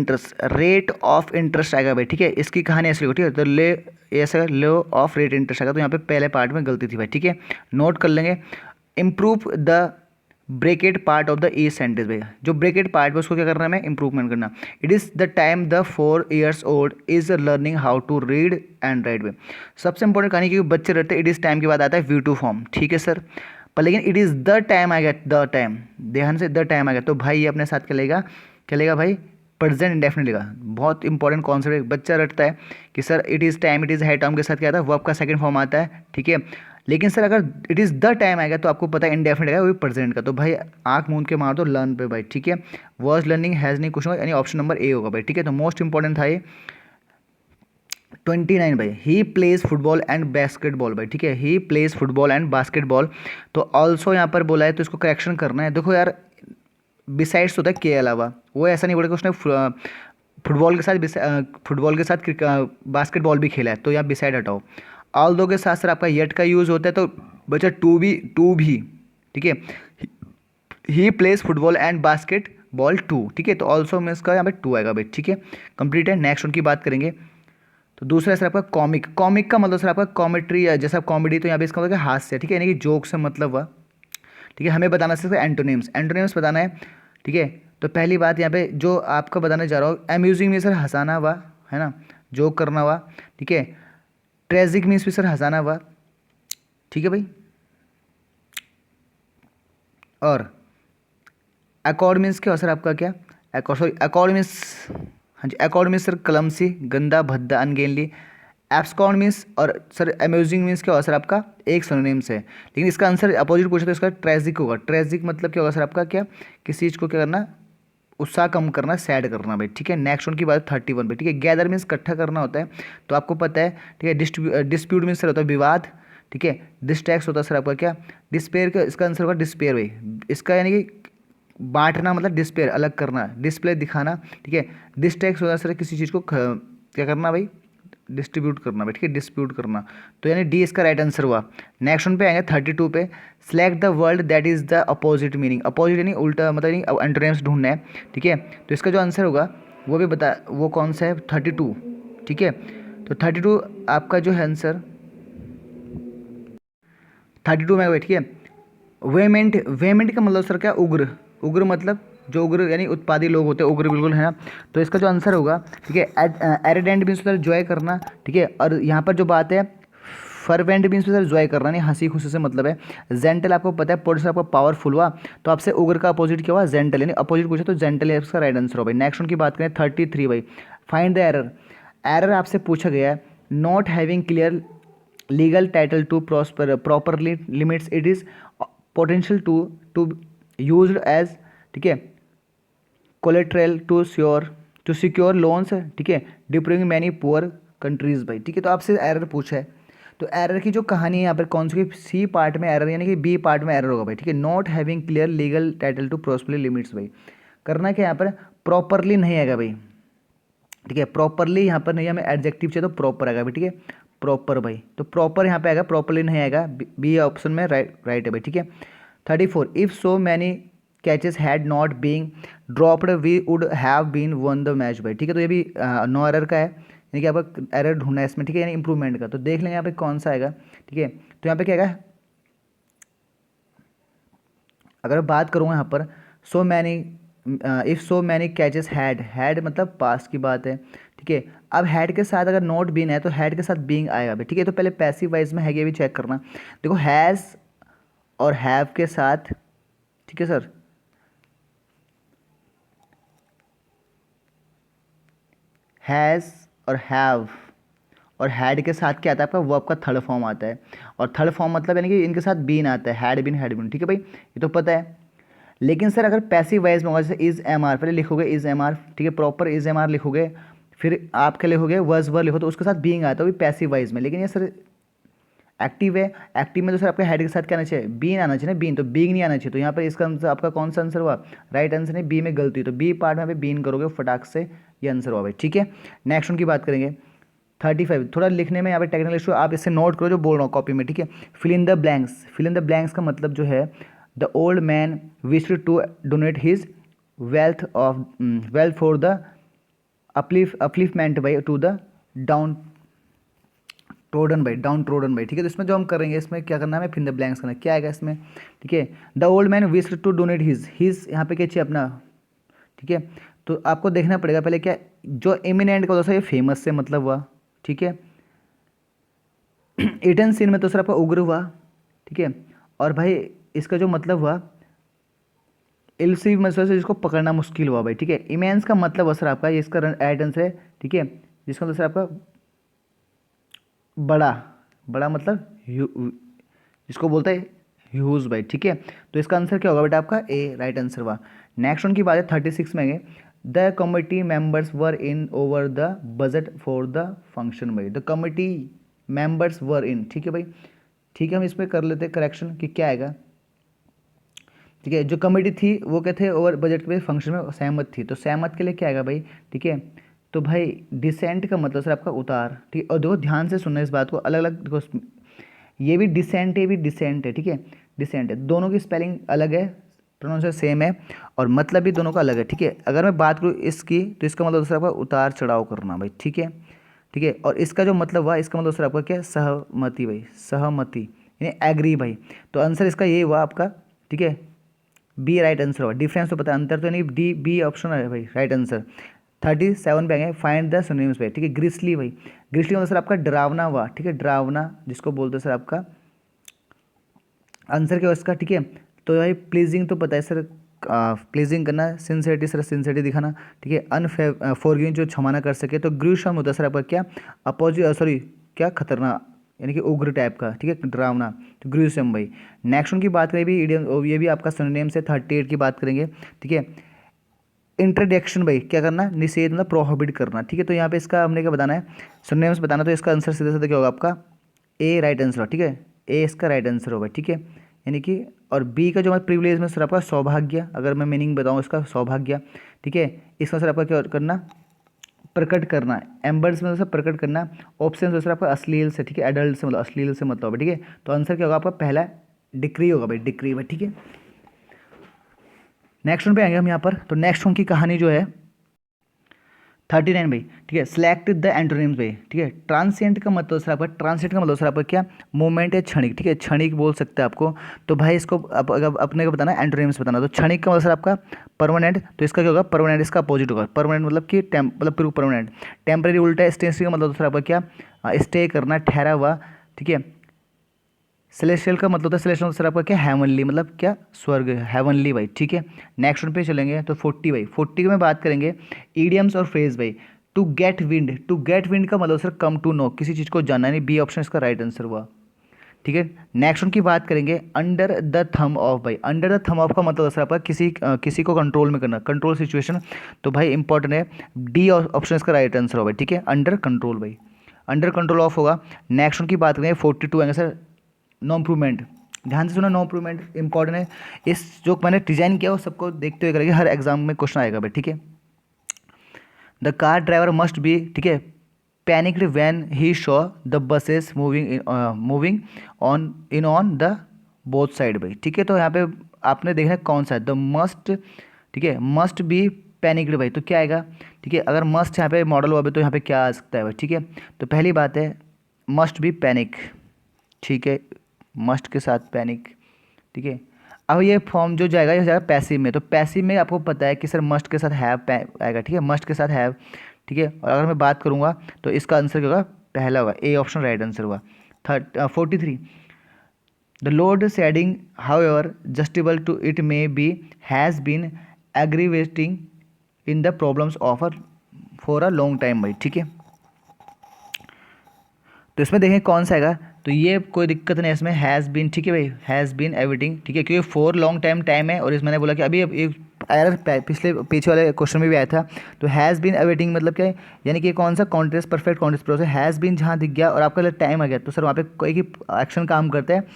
इंटरेस्ट आएगा भाई, ठीक है, इसकी कहानी ऐसे लिखो, ठीक है। तो ले ऐसा लो ऑफ रेट इंटरेस्ट आएगा, तो यहाँ पे पहले पार्ट में गलती थी भाई, ठीक है, नोट कर लेंगे। Improve the bracket part of the E sentence भाई, जो ब्रेकेट पार्ट है उसको क्या करना है, हमें इंप्रूवमेंट करना। It is the time the 4 years old is learning how to read and write भाई, सबसे इंपॉर्टेंट कहानी, क्योंकि बच्चे रहते हैं, इट इज़ टाइम के बाद आता है V2 फॉर्म, ठीक है सर। पर लेकिन इट इज़ द टाइम आएगा, द टाइम, ध्यान से, द टाइम आएगा, तो भाई ये अपने साथ क्या लेगा भाई, प्रेजेंट इंडेफिनिट लेगा। बहुत इंपॉर्टेंट कॉन्सेप्ट, बच्चा रटता है कि sir it is time, it is है, टाइम के साथ क्या आता है, वर्ब का सेकंड फॉर्म आता है, ठीक है। लेकिन सर अगर इट इज़ द टाइम आएगा तो आपको पता है इंडेफिनिट आएगा, वो भी प्रेजेंट का, तो भाई आंख मूंद के मार दो लर्न पे भाई, ठीक है। वॉज लर्निंग हैज़ नहीं क्वेश्चन, यानी ऑप्शन नंबर ए होगा भाई, ठीक है। तो मोस्ट इंपॉर्टेंट था ये 29 भाई, ही प्लेज फुटबॉल एंड बास्केटबॉल भाई, ठीक है, he plays football and basketball. तो ऑल्सो यहाँ पर बोला है तो इसको करेक्शन करना है। देखो यार, बिसाइड्स होता है के अलावा, वो ऐसा नहीं बोलेगा उसने फुटबॉल के साथ बास्केटबॉल भी खेला है, तो यहाँ बिसाइड हटाओ। ऑल दो के साथ सर आपका येट का यूज़ होता है, तो बचा टू भी, ठीक है। He plays football and basketball too, ठीक है। तो ऑल्सो में इसका यहाँ पे टू आएगा भाई, ठीक है। कंप्लीट है। नेक्स्ट उनकी बात करेंगे। तो दूसरा सर आपका कॉमिक, कॉमिक का मतलब सर आपका कॉमेट्री, जैसा कॉमेडी, तो यहाँ पे इसका मतलब हास्य, ठीक है, यानी कि जोक से मतलब हुआ, ठीक है। हमें बताना सर एंटोनिम्स, एंटोनिम्स बताना है, ठीक है। तो पहली बात यहाँ पे जो आपका बताने जा रहा हूँ, अम्यूजिंग में सर हंसाना हुआ, है ना, जोक करना हुआ, ठीक है। ट्रेजिक मीन्स भी सर हंसाना हुआ, ठीक है भाई। और अकॉर्ड मीन्स क्या सर आपका क्या, अकॉर्ड मीन्स, हाँ जी, अकॉर्ड मीन्स सर क्लमसी, गंदा, भद्दा, अनगेनली। एब्सकॉर्ड मीन्स, और सर अम्यूजिंग मीन्स क्या होगा सर आपका, एक सिनोनिम्स है, लेकिन इसका आंसर अपोजिट पूछा तो इसका ट्रेजिक होगा। ट्रेजिक मतलब क्या होगा सर आपका, क्या किसी चीज़ को क्या करना, उत्साह कम करना, सैड करना भाई, ठीक है। नेक्स्ट उनकी बात 31 पे, ठीक है। गैदर मीन्स इकट्ठा करना होता है, तो आपको पता है, ठीक है। डिस्प्यूट मीन्स सर होता है विवाद, ठीक है। डिस्ट्रैक्ट होता है सर आपका क्या, डिस्पेयर का, इसका आंसर होगा डिस्पेयर भाई। इसका यानी कि बांटना मतलब डिस्पेयर, अलग करना, डिस्प्ले दिखाना, ठीक है। डिस्ट्रैक्ट होता है सर किसी चीज़ को क्या करना भाई, डिस्ट्रीब्यूट करना भाई, ठीक है, डिस्प्यूट करना। तो यानी डी इसका राइट आंसर हुआ। नेक्स्ट वन पे आएंगे 32 पे। Select the word that is the opposite meaning, opposite यानी उल्टा, मतलब यानी एंटोनिम्स ढूंढना है, ठीक है। तो इसका जो आंसर होगा वो भी बता, वो कौन सा है, 32, ठीक है। तो 32 आपका जो है आंसर 32 में, ठीक है। वेमेंट, वेमेंट का मतलब सर क्या, उग्र, उग्र मतलब जो उग्र यानी उत्पादी लोग होते हैं, उग्र बिल्कुल, है ना। तो इसका जो आंसर होगा, ठीक है, एरिडेंट मीन्स सर जॉय करना, ठीक है। और यहाँ पर जो बात है फरवेंट मीन्स सर जॉय करना, नहीं हंसी खुशी से मतलब है। जेंटल आपको पता है पोर्ट से आपका पावरफुल हुआ, तो आपसे उग्र का अपोजिट क्या हुआ, जेंटल, यानी अपोजिट पूछे तो जेंटल है इसका राइट आंसर हो भाई। नेक्स्ट उनकी बात करें 33 भाई। फाइंड द एरर, एरर आपसे पूछा गया है, not having clear legal title to properly limits it is potential to used as, ठीक है, कोलेट्रल टू सिक्योर लोन्स, ठीक है, डिप्रिंग मैनी पुअर कंट्रीज भाई, ठीक है। तो आपसे एरर पूछा है, तो एरर की जो कहानी है यहाँ पर कौन सी, सी पार्ट में एरर यानी कि बी पार्ट में एरर होगा भाई, ठीक है। Not having clear legal title to properly limits भाई, करना क्या यहाँ पर, प्रॉपरली नहीं आएगा भाई, ठीक है। प्रॉपरली यहाँ पर नहीं, हमें एडजेक्टिव चाहिए तो प्रॉपर आएगा भाई, ठीक है, प्रॉपर भाई। तो प्रॉपर यहाँ पे आएगा, प्रॉपरली नहीं आएगा, बी ऑप्शन में राइट है भाई, ठीक है। 34 if so many catches had not being dropped we would have been won the match भाई, ठीक है। तो ये भी नो एरर का है, यानी कि आपका एरर ढूंढना है इसमें, ठीक है, यानी इंप्रूवमेंट का। तो देख लेंगे यहाँ पे कौन सा आएगा, ठीक है। तो यहाँ पे क्या आएगा, अगर बात करूँ यहाँ पर so many, if so many catches had मतलब पास की बात है, ठीक है। अब हैड के साथ अगर नॉट बीन है तो हैड के साथ बीइंग आएगा भाई, ठीक है। तो पहले पैसिव वाइज में है ये भी चेक करना। देखो हैज़ और हैव के साथ, ठीक है सर, हैज़ और हैव और हैड के साथ क्या आता है आपका, वर्ब का थर्ड फॉर्म आता है, और थर्ड फॉर्म मतलब यानी कि इनके साथ बीन आता है, हैड बीन, ठीक है भाई, ये तो पता है। लेकिन सर अगर पैसिव वाइज में होगा, जैसे इज एम आर, पहले लिखोगे इज एम आर, ठीक है, प्रॉपर इज एम आर लिखोगे, फिर आपके लिखोगे वर्स वर लिखो, तो उसके साथ बीइंग आता है, वो भी पैसिव वाइज में। लेकिन ये सर एक्टिव है, एक्टिव में तो सर आपके हेड के साथ क्या आना चाहिए, बीन आना चाहिए ना, बीन, तो बीइंग नहीं आना चाहिए। तो यहाँ पर इसका आंसर आपका कौन सा आंसर हुआ, राइट आंसर नहीं, बी में गलती, तो बी पार्ट में बीन करोगे फटाक से, ये आंसर हुआ भाई, ठीक है। नेक्स्ट उनकी बात करेंगे 35, थोड़ा लिखने में यहाँ पे टेक्निकल इशू, आप इससे नोट करो जो बोल रहा हूँ कॉपी में, ठीक है। Fill in the blanks, fill in the blanks का मतलब जो है, the old man wished to donate his wealth for the upliftment by to the down downtrodden by, ठीक है। तो इसमें जो हम करेंगे, इसमें क्या करना है, फिल इन द ब्लैंक्स करना है, क्या आएगा इसमें, ठीक है। The old man wished to donate his यहाँ पे क्या चाहिए अपना, ठीक है। तो आपको देखना पड़ेगा पहले क्या, जो एमिनेंट का होता है ये फेमस से मतलब हुआ, ठीक है। इटन सीन में तो सर आपका उग्र हुआ, ठीक है। और भाई इसका जो मतलब हुआ इल्सिव मतलब से जिसको पकड़ना मुश्किल हुआ भाई, ठीक है। इमेंस का मतलब सर आपका, ये इसका राइट आंसर है, ठीक है, जिसका मतलब सर आपका बड़ा, बड़ा मतलब जिसको बोलते हैं ह्यूज भाई, ठीक है। तो इसका आंसर क्या होगा बेटा आपका ए राइट आंसर हुआ। नेक्स्ट उनकी बात है 36 में आएंगे, the committee members were in over the budget for the function भाई, द कमिटी मेंबर्स वर इन, ठीक है भाई, ठीक है। हम इसमें कर लेते हैं करेक्शन कि क्या आएगा, ठीक है। जो कमेटी थी वो क्या थे, ओवर बजट के फंक्शन में सहमत थी, तो सहमत के लिए क्या आएगा भाई, ठीक है। तो भाई डिसेंट का मतलब सर आपका उतार, ठीक है। और देखो ध्यान से सुनना इस बात को, अलग अलग देखो, ये भी डिसेंट है, ये भी डिसेंट है, ठीक है, डिसेंट है, दोनों की स्पेलिंग अलग है, प्रोनाउंसिएशन सेम है, और मतलब भी दोनों का अलग है, ठीक है। अगर मैं बात करूँ इसकी, तो इसका मतलब सर आपका उतार चढ़ाव करना भाई, ठीक है, ठीक है। और इसका जो मतलब हुआ, इसका मतलब सर आपका क्या, सहमति भाई, सहमति यानी एग्री भाई। तो आंसर इसका ये हुआ आपका, ठीक है, बी राइट आंसर होगा। डिफरेंस तो पता है, अंतर तो नहीं, डी बी ऑप्शन है भाई राइट आंसर। 37 पे आएंगे, फाइंड द सिनोनिम्स पे, ठीक है। ग्रिसली भाई, ग्रिसली मतलब सर आपका डरावना हुआ, ठीक है, डरावना जिसको बोलते हैं सर आपका, आंसर क्या होगा इसका, ठीक है। तो भाई प्लीजिंग तो पता है सर, प्लीजिंग करना, सिंसियरिटी सर सिंसियरिटी दिखाना, ठीक है, अनफॉरगिविंग जो क्षमा ना कर सके, तो ग्रूसम होता है सर आपका क्या, अपोजिट सॉरी क्या, खतरनाक यानी कि उग्र टाइप का, ठीक है, डरावना, तो ग्रूसम भाई। नेक्स्ट उनकी बात करें भी इडियम, ये भी आपका सिनोनिम से 38 की बात करेंगे, ठीक है। इंट्रोडक्शन भाई क्या करना, निषेध मतलब प्रोहिबिट करना, ठीक है। तो यहाँ पे इसका हमने क्या बताना है, सिनोनिम्स बताना, तो इसका आंसर सीधे सीधे क्या होगा आपका ए राइट आंसर होगा, ठीक है, ए इसका राइट आंसर होगा, ठीक है। यानी कि और बी का जो हमारा प्रिविलेज में सर आपका सौभाग्य, अगर मैं मीनिंग बताऊँ इसका सौभाग्य, ठीक है। इसका सर आपका क्या करना, प्रकट करना, एम्बर्स में सर प्रकट करना, ऑप्शन में सर आपका अश्लील से, ठीक है, एडल्ट से मतलब अश्लील से मतलब है, ठीक है। तो आंसर क्या होगा आपका पहला डिक्री होगा भाई, डिक्री भाई, ठीक है। नेक्स्ट वन पे आएंगे हम यहाँ पर, तो नेक्स्ट वन की कहानी जो है 39 भाई, ठीक है। सिलेक्ट द एंटोनिम्स भाई, ठीक है। ट्रांसिएंट का मतलब सर आपका, ट्रांसिएंट का मतलब सर आपका क्या, मोमेंट है, क्षणिक, ठीक है, क्षणिक बोल सकते हैं आपको। तो भाई इसको अगर अपने को बताना एंटोनिम्स बताना, तो क्षणिक का मतलब सर आपका परमानेंट, तो इसका क्या होगा परमानेंट, इसका अपोजिट होगा परमानेंट, मतलब कि मतलब परमानेंट। टेम्परेरी उल्टा है, स्टेशनरी का मतलब सर आपका क्या, स्टे करना, ठहरा हुआ, ठीक है। सेलेस्टियल का मतलब होता है, सेलेस्टियल सर आपका क्या, हेवनली मतलब क्या, स्वर्ग, हेवनली भाई, ठीक है। नेक्स्ट वन पे चलेंगे, तो 40 भाई, 40 की में बात करेंगे ईडियम्स और फ्रेज भाई। To get wind, to get wind का मतलब सर कम टू नो, किसी चीज़ को जानना, नहीं, बी ऑप्शन इसका राइट आंसर हुआ, ठीक है। नेक्स्ट उनकी बात करेंगे अंडर द थम ऑफ भाई, अंडर द थम ऑफ का मतलब सर आपका किसी को कंट्रोल में करना, कंट्रोल सिचुएशन। तो भाई इंपॉर्टेंट है, डी ऑप्शन इसका राइट आंसर होगा, ठीक है, अंडर कंट्रोल भाई, अंडर कंट्रोल ऑफ होगा। नेक्स्ट उनकी बात करेंगे 42 आएंगे सर, नो इम्प्रूवमेंट, ध्यान से सुना, नो इम्प्रूवमेंट इंपॉर्टेंट है। इस जो मैंने डिजाइन किया वो सबको देखते हुए करेंगे, हर एग्जाम में क्वेश्चन आएगा भाई, ठीक है। The car driver must be, ठीक है, panicked when he Shaw the buses moving on the both side भाई, ठीक है। तो यहाँ पे आपने देखना है कौन सा है, द मस्ट, ठीक है, मस्ट बी पैनिक्ड भाई, तो क्या आएगा, ठीक है। अगर मस्ट यहाँ पे मॉडल हुआ तो यहाँ पे क्या आ सकता है भाई, ठीक है। तो पहली बात है मस्ट बी पैनिक, ठीक है, मस्ट के साथ पैनिक, ठीक है। अब ये फॉर्म जो जाएगा ये जाएगा पैसिव में, तो पैसिव में आपको पता है कि सर मस्ट के साथ हैव आएगा, ठीक है, मस्ट के साथ हैव, ठीक है। और अगर मैं बात करूँगा तो इसका आंसर क्या होगा, पहला होगा, ए ऑप्शन राइट आंसर हुआ। 43 the load shedding however justifiable to it may be has been aggravating in the problems of for a long time भाई, ठीक है। तो इसमें देखें कौन सा आएगा, तो ये कोई दिक्कत नहीं है इसमें, हैज़ बीन, ठीक है भाई, हैज़ बीन एविटिंग, ठीक है, क्योंकि फॉर लॉन्ग टाइम है, और इसमें मैंने बोला कि अभी एक एरर पिछले पीछे वाले क्वेश्चन में भी आया था। तो हैज़ बीन एविटिंग मतलब क्या है, यानी कि कौन सा contrast perfect contrast process, has been जहाँ दिख गया और आपका टाइम आ गया, तो सर वहाँ पे कोई ही एक्शन काम करता है,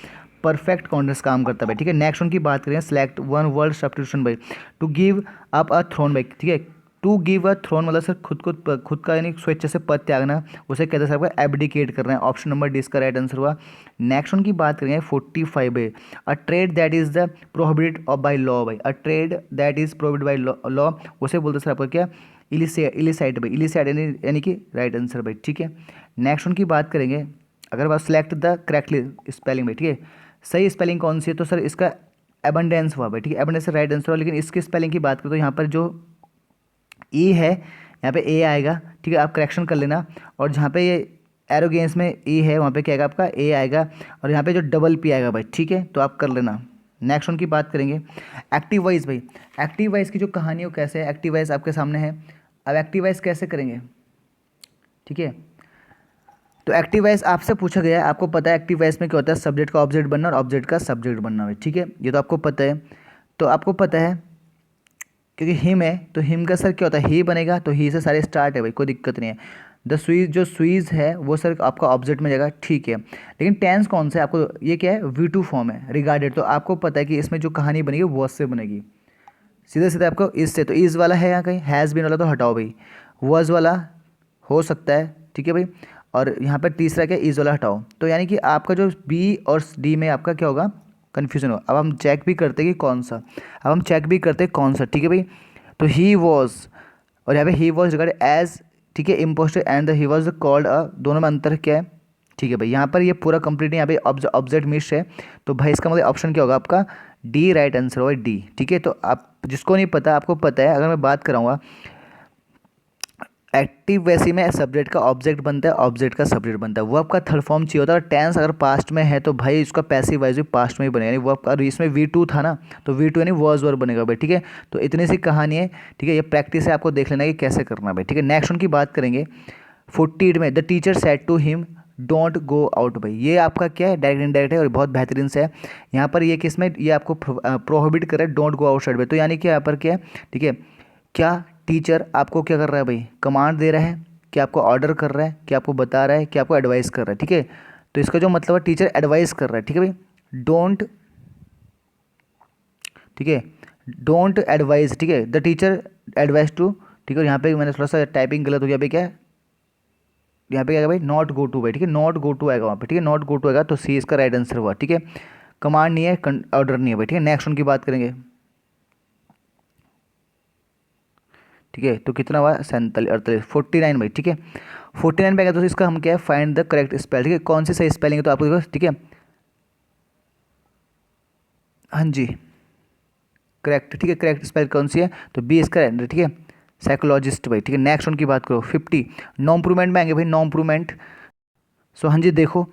परफेक्ट कॉन्ट्रेस्ट काम करता है भाई, ठीक है। नेक्स्ट उनकी बात करें, सेलेक्ट वन वर्ड सब्स्टिट्यूशन भाई, to give up a throne भाई, ठीक है। टू गिव अ थ्रोन मतलब सर खुद का यानी स्वेच्छा से पद त्यागना, उसे कहते हैं सर आपका एबडिकेट करना है, ऑप्शन नंबर डी इसका राइट आंसर हुआ। नेक्स्ट उनकी बात करेंगे 45 है, a trade that is the prohibited of by law भाई, a trade that is prohibited by law उसे बोलते हैं सर आपका क्या, इलिसाइट भाई, इलिसाइट यानी कि राइट आंसर भाई, ठीक है। नेक्स्ट उनकी बात करेंगे, अगर बात सेलेक्ट द करेक्टली स्पेलिंग भाई, ठीक है, सही स्पेलिंग कौन सी है, तो सर इसका एबंडेंस हुआ भाई, ठीक है, एबंडेंस राइट आंसर हुआ। लेकिन इसकी स्पेलिंग की बात करें तो यहाँ पर जो ई है, यहाँ पे ए आएगा, ठीक है, आप करेक्शन कर लेना। और जहाँ पे ये एरोगेंस में ई है वहाँ पे क्या आएगा आपका ए आएगा, और यहाँ पे जो डबल पी आएगा भाई, ठीक है, तो आप कर लेना। नेक्स्ट उनकी बात करेंगे एक्टिव वाइज भाई, एक्टिव वाइज की जो कहानी वो कैसे है, एक्टिव वाइज आपके सामने है। अब एक्टिव वाइज कैसे करेंगे, ठीक है। तो एक्टिव वॉइस आपसे पूछा गया है, आपको पता है एक्टिव वॉइस में क्या होता है, सब्जेक्ट का ऑब्जेक्ट बनना और ऑब्जेक्ट का सब्जेक्ट बनना है, ठीक है, ये तो आपको पता है। तो आपको पता है क्योंकि हिम है तो हिम का सर क्या होता है, ही बनेगा, तो ही से सारे स्टार्ट है भाई, कोई दिक्कत नहीं है। द स्वीज, जो स्वीज है वो सर आपका ऑब्जेक्ट में जाएगा, ठीक है। लेकिन टेंस कौन सा है आपको, ये क्या है, V2 फॉर्म है, रिगार्डेड, तो आपको पता है कि इसमें जो कहानी बनेगी वॉज से बनेगी, सीधे सीधे आपको इससे, तो इज़ वाला है यहाँ कहीं, हैज़ बीन वाला तो हटाओ भाई, वॉज वाला हो सकता है, ठीक है भाई, और यहाँ पर तीसरा क्या, इज़ वाला हटाओ, तो यानी कि आपका जो बी और डी में आपका क्या होगा, कन्फ्यूजन होगा। अब हम चेक भी करते हैं कि कौन सा, अब हम चेक भी करते हैं कौन सा, ठीक है भाई। तो ही वॉज, और यहाँ पे ही वॉज रिगार्डेड एज, ठीक है, impostor and he was called a, दोनों में अंतर क्या है, ठीक है भाई। यहाँ पर ये पूरा कंप्लीट यहाँ पे ऑब्जेक्ट मिस है, तो भाई इसका मतलब ऑप्शन क्या होगा आपका, डी राइट आंसर होगा, डी, ठीक है। तो आप जिसको नहीं पता, आपको पता है, अगर मैं बात कराऊंगा एक्टिव वैसी में सब्जेक्ट का ऑब्जेक्ट बनता है, ऑब्जेक्ट का सब्जेक्ट बनता है, वो आपका थर्ड फॉर्म चाहिए होता है। और टेंस अगर पास्ट में है तो भाई इसका पैसिव वाइज भी पास्ट में ही बनेगा, यानी वो आपका, इसमें V2 था ना, तो V2 यानी वॉज वर बनेगा भाई, ठीक है। तो इतनी सी कहानी है, ठीक है, ये प्रैक्टिस है, आपको देख लेना है कि कैसे करना है भाई, ठीक है। नेक्स्ट उनकी बात करेंगे 48 में, the teacher said to him don't go out भाई, ये आपका क्या है, डायरेक्ट इनडायरेक्ट है और बहुत बेहतरीन से है। यहाँ पर ये किस में, ये आपको प्रोहिबिट कर रहा है, डोंट गो आउटसाइड भाई, तो यानी कि यहाँ पर क्या है, ठीक है, क्या टीचर आपको क्या कर रहा है भाई, कमांड दे रहा है, कि आपको ऑर्डर कर रहा है, कि आपको बता रहा है, कि आपको एडवाइस कर रहा है, ठीक है। तो इसका जो मतलब है, टीचर एडवाइस कर रहा है, ठीक है भाई, डोंट, ठीक है, डोंट एडवाइस, ठीक है, द टीचर एडवाइस टू, ठीक है। यहाँ पे मैंने थोड़ा सा टाइपिंग गलत हो गया, भाई क्या है, यहाँ पे क्या है भाई, नॉट गो टू भाई, ठीक है, नॉट गो टू आएगा वहाँ पे, ठीक है, नॉट गो टू आएगा, तो सी इसका राइट आंसर हुआ, ठीक है। कमांड नहीं है, ऑर्डर नहीं है भाई, ठीक है। नेक्स्ट उनकी बात करेंगे, ठीक है, तो कितना हुआ, 47, 48, 49 भाई, ठीक है। 49 पे आएगा तो इसका हम क्या है, फाइंड द करेक्ट स्पेल, ठीक है, कौन सी सही स्पेलिंग है, तो आपको देखो, ठीक है, हाँ जी, करेक्ट, ठीक है, करेक्ट स्पेल कौन सी है, तो बी इसका आंसर, ठीक है, साइकोलॉजिस्ट भाई, ठीक है। नेक्स्ट उनकी बात करो 50, नो इम्प्रूवमेंट में आएंगे भाई, नो इम्प्रूवमेंट, सो हाँ जी देखो,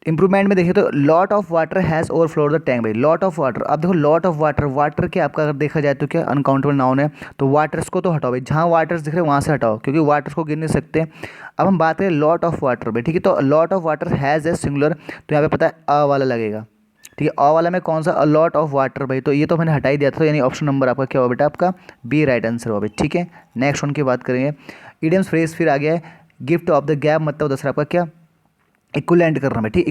इंप्रूवमेंट में देखिए तो lot of water has overflowed the tank भाई, लॉट ऑफ वाटर, अब देखो लॉट ऑफ वाटर, वाटर के आपका अगर देखा जाए तो क्या अनकाउंटेबल नाउन है, तो वाटर्स को तो हटाओ भाई, जहाँ वाटर्स दिख रहे हैं वहाँ से हटाओ, क्योंकि वाटर्स को गिन नहीं सकते। अब हम बात करें लॉट ऑफ वाटर भाई, ठीक है, तो lot of water has a singular, तो यहाँ पे पता है अ वाला लगेगा, ठीक है, अ वाला में कौन सा, अ लॉट ऑफ वाटर भाई, तो ये तो मैंने हटा ही दिया था, तो यानी ऑप्शन नंबर आपका क्या हुआ बेटा, आपका बी राइट आंसर हुआ भाई, ठीक है। नेक्स्ट उनकी बात करेंगे, इडियम्स फ्रेज फिर आ गया है, गिफ्ट ऑफ द गैप, मतलब दूसरा आपका क्या, इक्वलेंट करना है, ठीक,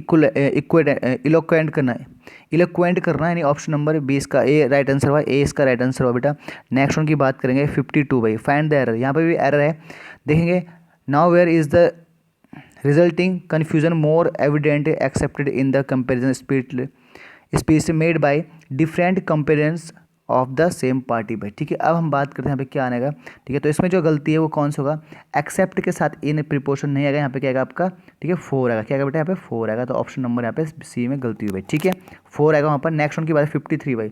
इलोक्वेंट करना है, इलोक्वेंट करना है, यानी ऑप्शन नंबर 20 का ए राइट आंसर हुआ, ए इसका राइट आंसर हुआ बेटा। नेक्स्ट उनकी बात करेंगे 52 भाई, फाइंड द एरर, यहाँ पे भी एरर है, देखेंगे, now where is the resulting confusion more evident accepted in the comparison speech made by different comparers of the same party भाई, ठीक है। अब हम बात करते हैं यहाँ पे क्या आने का, ठीक है, तो इसमें जो गलती है वो कौन सा होगा, एक्सेप्ट के साथ इन प्रिपोर्शन नहीं आएगा, यहाँ पे क्या आएगा आपका, ठीक है, 4 आएगा, क्या आएगा बेटा, यहाँ पे 4 आएगा, तो ऑप्शन नंबर यहाँ पे सी में गलती हुई भाई, ठीक है, 4 आएगा वहाँ पर। नेक्स्ट उनकी बात 53 भाई,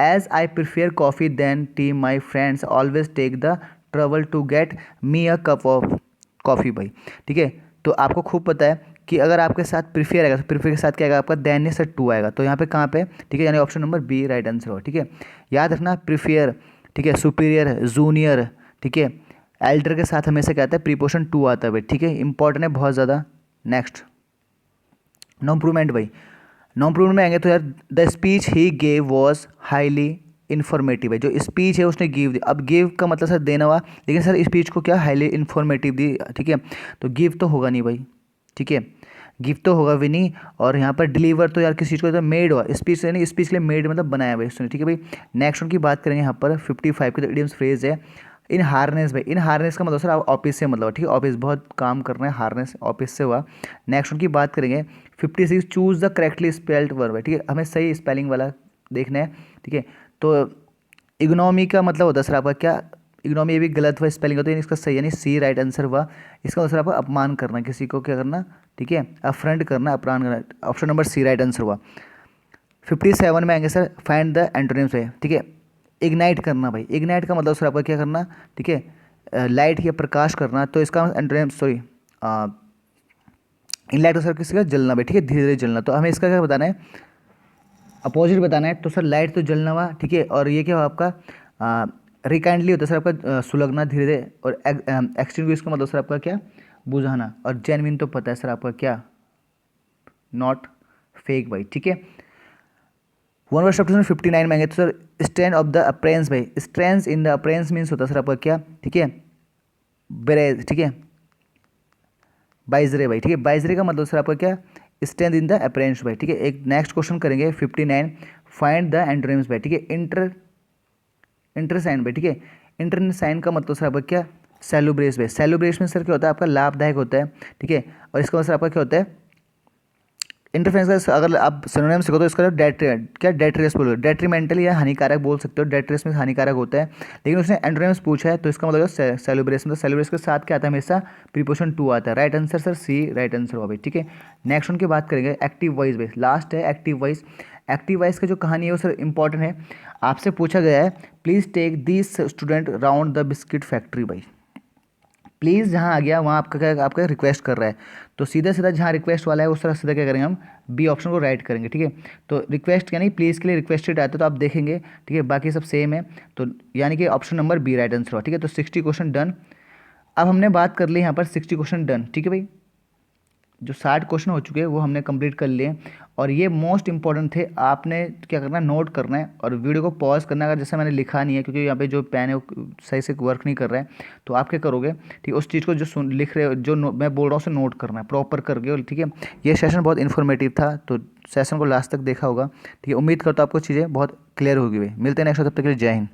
as I prefer coffee than tea my friends always take the trouble to get me a cup of coffee भाई, ठीक है। तो आपको खूब पता है कि अगर आपके साथ प्रीफेयर आएगा तो प्रीफेयर के साथ क्या आएगा आपका, देन से 2 आएगा, तो यहाँ पे कहाँ पे, ठीक है, यानी option number B right answer होगा, ठीक है। याद रखना प्रीफेयर, ठीक है, सुपीरियर, जूनियर, ठीक है, एल्डर के साथ हमेशा क्या आता है, प्रीपोजिशन 2 आता है भाई, ठीक है, इंपॉर्टेंट है बहुत ज़्यादा। नेक्स्ट नो इम्प्रूवमेंट भाई, नो इम्प्रूवमेंट में आएंगे तो यार the speech he gave was highly informative है, जो स्पीच है उसने गिव दी, अब गिव का मतलब सर देना हुआ, लेकिन सर स्पीच को क्या हाईली इन्फॉर्मेटिव दी, ठीक है, तो गिव तो होगा नहीं भाई, ठीक है, गिफ्ट तो होगा भी नहीं, और यहाँ पर डिलीवर तो यार किसी चीज़ को तो मेड हुआ, स्पीच नहीं, स्पीच के लिए मेड मतलब बनाया भाई उसने, ठीक है भाई। नेक्स्ट उनकी बात करेंगे यहाँ पर 55 की, तो इडियम्स फ्रेज है इन हार्नेस भाई, इन हार्नेस का मतलब सर आप ऑफिस से मतलब, ठीक है, ऑफिस बहुत काम करना है, हार्नेस ऑफिस से हुआ। नेक्स्ट उनकी बात करेंगे 56, choose the correctly spelled verb है, ठीक है, हमें सही स्पेलिंग वाला देखना है, ठीक है। तो इग्नोमी का मतलब होता है सर आपका क्या, इग्नोमी, ये भी गलत हुआ स्पेलिंग होता है, इसका सही यानी सी राइट आंसर हुआ, इसका मतलब आपका अपमान करना, किसी को क्या करना, ठीक है, अफ्रंट करना, अपमान करना, option number C right answer हुआ। 57 में आएंगे सर फाइंड द एंटोनिम्स है, ठीक है, इग्नाइट करना भाई, इग्नाइट का मतलब सर आपका क्या करना, ठीक है, लाइट या प्रकाश करना, तो इसका एंटोनिम्स सॉरी इनलाइट तो सर किसी का जलना भाई, ठीक है, धीरे धीरे जलना, तो हमें इसका क्या बताना है, अपोजिट बताना है, तो सर लाइट तो जलना हुआ, ठीक है, और ये क्या हुआ आपका रिकाइंडली होता है सर आपका सुलगना धीरे धीरे, और एक्सटिंग्विश का मतलब सर आपका क्या, बुझाना, और जेन्युइन तो पता है सर आपका क्या, नॉट फेक भाई, ठीक है। 1 वर्ष 59 मांगे तो सर स्ट्रेंथ ऑफ द अप्रेंस भाई, स्ट्रेंथ इन द अप्रेंस मीन्स होता है सर आपका क्या, ठीक है, ब्रेज, ठीक है, बाइजरे भाई, ठीक है, बाइजरे का मतलब सर आपका क्या, स्ट्रेंथ इन द अप्रेंस भाई, ठीक है। एक नेक्स्ट क्वेश्चन करेंगे 59, फाइंड द एंटोनिम्स भाई, ठीक है, इंटरसाइन भाई, ठीक है, इंटरसाइन का मतलब सर आपका क्या, सेलुब्रेस भाई, सेलुब्रेस में सर क्या होता है आपका, लाभदायक होता है, ठीक है, और इसका मतलब सर आपका क्या होता है, इंटरफेरेंस का अगर आप सिनोनिम सीखो तो इसका क्या डेट्रियस बोलो, डेट्रीमेंटल या हानिकारक बोल सकते हो, डेट्रियस में हानिकारक होता है, लेकिन उसने एंटोनिम्स पूछा है तो इसका मतलब सेलिब्रेशन, तो सेलिब्रेशन के साथ क्या आता है हमेशा, प्रीपोजिशन टू आता है, राइट आंसर सर सी राइट आंसर होगा भाई, ठीक है। नेक्स्ट उनकी बात करेंगे एक्टिव वॉइस भाई, लास्ट है एक्टिव वॉइस। एक्टिव वॉइस का जो कहानी है वो सर इंपॉर्टेंट है, आपसे पूछा गया है please take this student round the biscuit factory भाई, प्लीज़ जहाँ आ गया वहाँ आपका क्या, आपका रिक्वेस्ट कर रहा है, तो सीधा सीधा जहाँ रिक्वेस्ट वाला है उस तरह सीधा क्या करेंगे हम, बी ऑप्शन को राइट करेंगे, ठीक है। तो रिक्वेस्ट यानी प्लीज़ के लिए रिक्वेस्टेड आता है तो आप देखेंगे, ठीक है, बाकी सब सेम है, तो यानी कि option number B right answer हुआ, ठीक है। तो 60 क्वेश्चन डन। अब हमने बात कर ली यहाँ पर 60 क्वेश्चन डन, ठीक है भाई, जो 60 क्वेश्चन हो चुके हैं वो हमने कंप्लीट कर लिए, और ये मोस्ट इंपॉर्टेंट थे, आपने क्या करना है, नोट करना है और वीडियो को पॉज करना है, अगर जैसे मैंने लिखा नहीं है क्योंकि यहाँ पे जो पेन है वो सही से वर्क नहीं कर रहा है, तो आप क्या करोगे, ठीक है, उस चीज़ को जो लिख रहे हो, जो मैं बोल रहा हूँ उसे नोट करना है प्रॉपर करके, ठीक है। ये सेशन बहुत इन्फॉर्मेटिव था, तो सेशन को लास्ट तक देखा होगा, ठीक है, उम्मीद करता हूँ आपको चीज़ें बहुत क्लियर होगी भाई, मिलते हैं नेक्स्ट, तब तक के लिए जय हिंद।